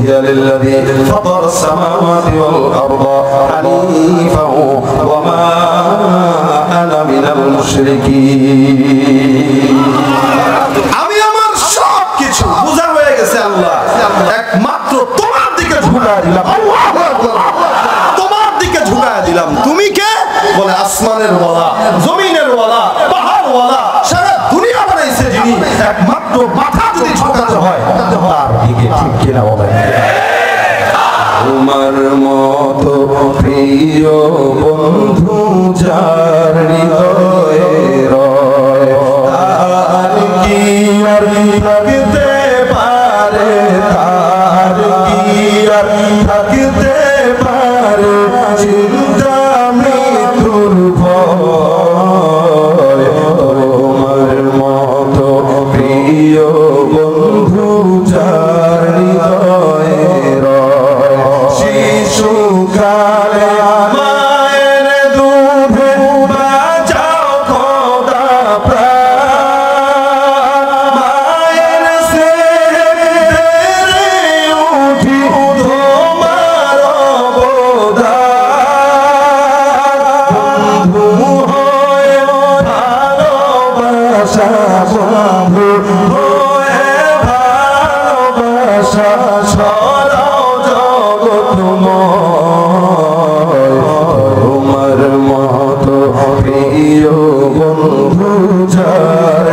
ওয়াজহিয়া লিল্লাযী ফাতারাস সামাওয়াতি ওয়াল আরদা হানিফান ওয়া মা আনা মিনাল মুশরিকিন। আমি আমার সব কিছু বোঝা হয়ে গেছে আল্লাহ, একমাত্র তোমার দিকে ঝুঁকায় দিলাম। আল্লাহু আকবার। তোমার দিকে ঝুঁকায় দিলাম। তুমি কে? বলে আসমানের ওয়ালা, জমিনের ওয়ালা, পাহাড় ওয়ালা, সারা দুনিয়া বানাইছে যিনি, একমাত্র মাথা যদি ঝুঁকাতে হয় তার দিকে। ঠিক কিনা বলেন? তোমার মতো প্রিয় বন্ধু যার হৃদয়ে রয়, তার কি আর থাকতে পারে, তার কি আর থাকতে পারে চিন্তা মৃত্যুর ভয়। তোমার মতো প্রিয় বন্ধু যার হৃদয়ে রয়, শিশুকালে মায়ের দুধে বাঁচাও খোদা প্রাণ, মায়ের সেজদায় উঠি তোমার অবদান। বন্ধু হয়ে ভালোবাসা, বন্ধু হয়ে ভালোবাসা ছড়াও জগৎময়। তোমার মতো প্রিয় বন্ধু যার